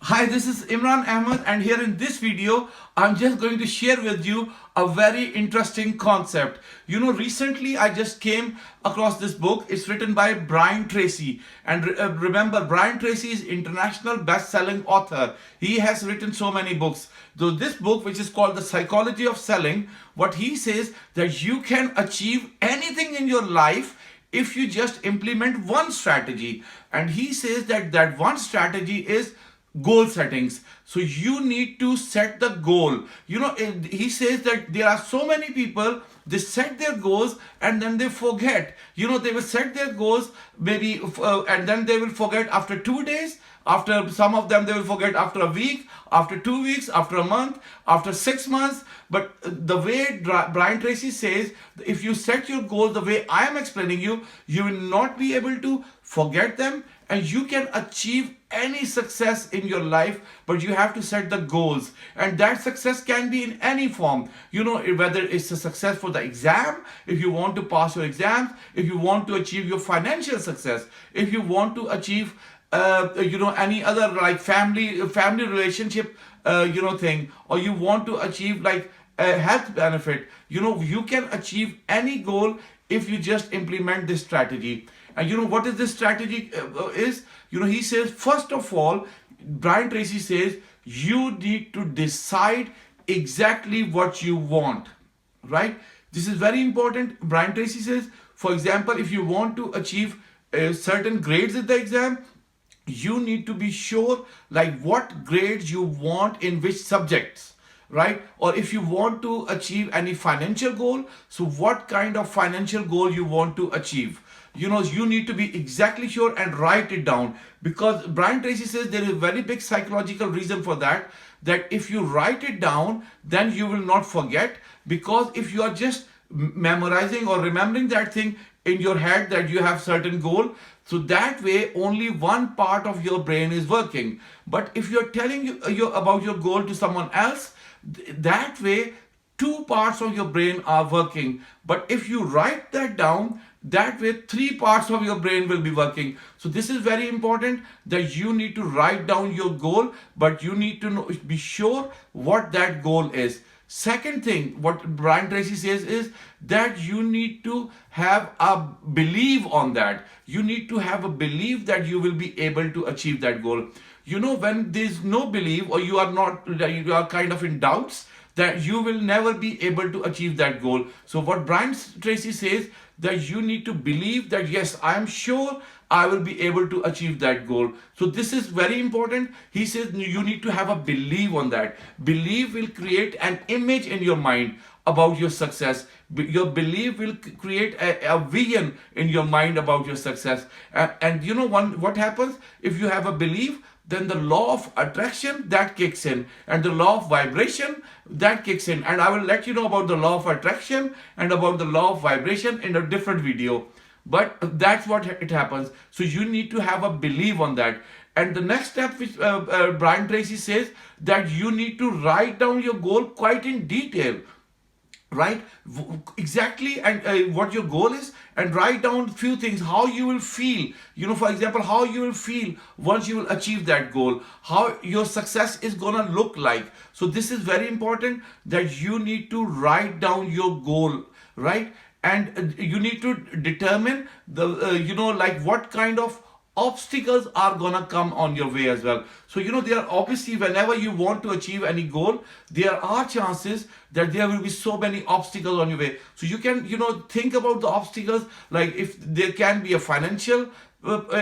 Hi, this is Imran Ahmad, and here in this video, I'm just going to share with you a very interesting concept. Recently I just came across this book. It's written by Brian Tracy, and remember, Brian Tracy is international best-selling author. He has written so many books. So this book, which is called The Psychology of Selling, what he says that you can achieve anything in your life if you just implement one strategy. And he says that that one strategy is goal settings. So you need to set the goal. He says that there are so many people, they set their goals and then they forget. They will set their goals maybe and then they will forget after 2 days. After some of them, they will forget after a week, after 2 weeks, after a month, after 6 months. But the way Brian Tracy says, if you set your goals the way I am explaining you, you will not be able to forget them, and you can achieve any success in your life, but you have to set the goals. And that success can be in any form, whether it's a success for the exam, if you want to pass your exams, if you want to achieve your financial success, if you want to achieve any other like family relationship thing, or you want to achieve like a health benefit. You can achieve any goal if you just implement this strategy. And what is this strategy is? He says, first of all, Brian Tracy says, you need to decide exactly what you want, right? This is very important. Brian Tracy says, for example, if you want to achieve certain grades in the exam, you need to be sure like what grades you want in which subjects, right? Or if you want to achieve any financial goal, so what kind of financial goal you want to achieve. You need to be exactly sure and write it down, because Brian Tracy says there is a very big psychological reason for that if you write it down, then you will not forget. Because if you are just memorizing or remembering that thing in your head that you have certain goal, so that way only one part of your brain is working. But if you're telling you about your goal to someone else, that way two parts of your brain are working. But if you write that down, that way three parts of your brain will be working. So this is very important, that you need to write down your goal, but you need to be sure what that goal is. Second thing, what Brian Tracy says is that you need to have a belief on that. You need to have a belief that you will be able to achieve that goal. When there's no belief, or you are kind of in doubts, that you will never be able to achieve that goal. So what Brian Tracy says, that you need to believe that yes, I am sure I will be able to achieve that goal. So this is very important. He says you need to have a belief on that. Belief will create an image in your mind about your success. Your belief will create a vision in your mind about your success. What happens if you have a belief? Then the law of attraction that kicks in, and the law of vibration that kicks in. And I will let you know about the law of attraction and about the law of vibration in a different video. But that's what it happens. So you need to have a belief on that. And the next step, which Brian Tracy says, that you need to write down your goal quite in detail. Right, exactly, and what your goal is, and write down few things, how you will feel, for example, how you will feel once you will achieve that goal, how your success is gonna look like. So this is very important, that you need to write down your goal, right? And you need to determine the like what kind of obstacles are gonna come on your way as well. So there are obviously, whenever you want to achieve any goal, there are chances that there will be so many obstacles on your way. So you can think about the obstacles, like if there can be a financial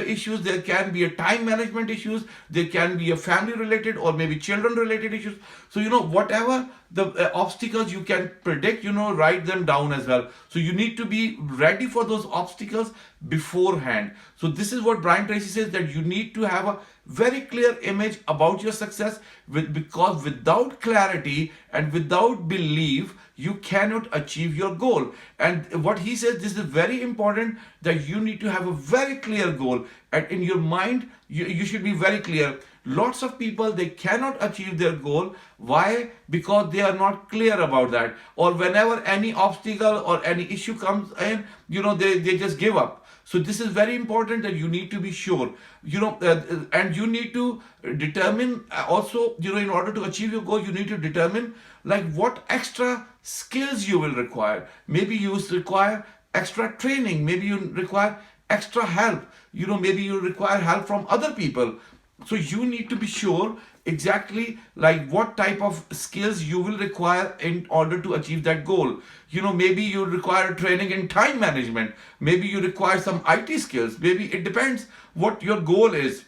issues, there can be a time management issues, there can be a family related or maybe children related issues. So whatever the obstacles you can predict, write them down as well. So you need to be ready for those obstacles beforehand. So this is what Brian Tracy says, that you need to have a very clear image about your success, because without clarity and without belief, you cannot achieve your goal. And what he says, this is very important, that you need to have a very clear goal, and in your mind you should be very clear. Lots of people, they cannot achieve their goal. Why? Because they are not clear about that, or whenever any obstacle or any issue comes in, they just give up. So this is very important that you need to be sure, and you need to determine also, in order to achieve your goal, you need to determine like what extra skills you will require. Maybe you require extra training, maybe you require extra help, maybe you require help from other people. So you need to be sure exactly like what type of skills you will require in order to achieve that goal. Maybe you require training in time management, maybe you require some IT skills, maybe it depends what your goal is.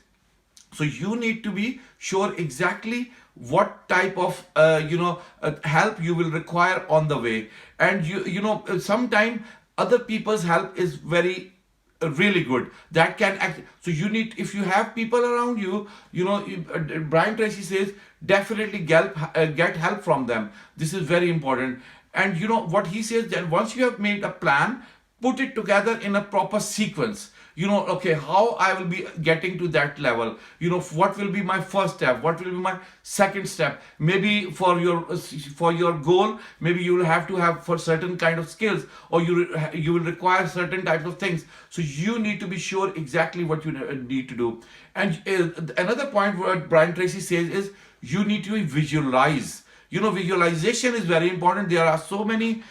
So you need to be sure exactly what type of help you will require on the way. And sometime other people's help is very really good, that can act. So you need, if you have people around you, Brian Tracy says definitely get help from them. This is very important. And what he says, that once you have made a plan, put it together in a proper sequence. Okay, how I will be getting to that level, what will be my first step, what will be my second step. Maybe for your goal, maybe you will have to have for certain kind of skills, or you will require certain types of things. So you need to be sure exactly what you need to do. And another point what Brian Tracy says is you need to visualize. Visualization is very important. There are so many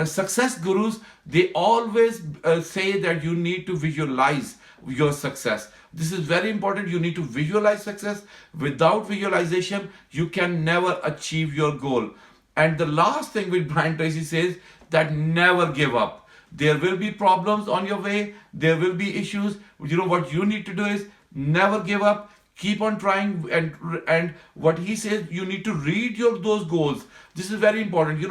success gurus, they always say that you need to visualize your success. This is very important. You need to visualize success. Without visualization, you can never achieve your goal. And the last thing which Brian Tracy says, that never give up. There will be problems on your way, there will be issues. What you need to do is never give up, keep on trying. And what he says, you need to read those goals. This is very important.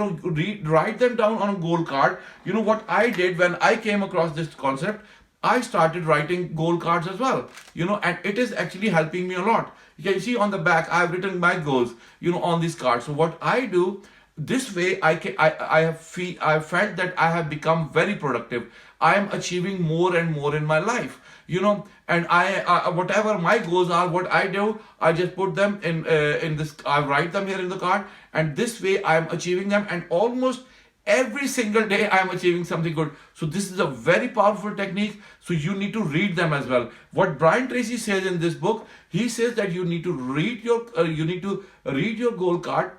Write them down on a goal card. What I did when I came across this concept, I started writing goal cards as well. And it is actually helping me a lot. You can see on the back I've written my goals on this card. So what I do this way, I felt that I have become very productive. I am achieving more and more in my life. And I whatever my goals are, what I do, I just put them in this, I write them here in the card, and this way I am achieving them, and almost every single day I am achieving something good. So this is a very powerful technique. So you need to read them as well. What Brian Tracy says in this book, he says that you need to read your goal card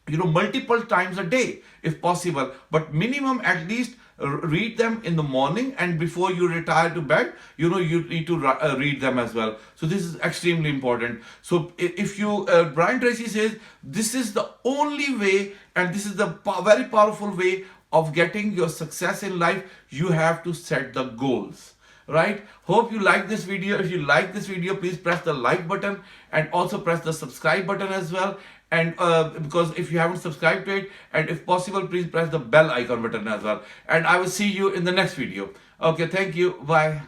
multiple times a day if possible, but minimum at least read them in the morning, and before you retire to bed, you need to read them as well. So this is extremely important. So if you Brian Tracy says this is the only way, and this is the very powerful way of getting your success in life. You have to set the goals, right? Hope you like this video. If you like this video, please press the like button, and also press the subscribe button as well. And because if you haven't subscribed to it, and if possible, please press the bell icon button as well. And I will see you in the next video. Okay, thank you. Bye.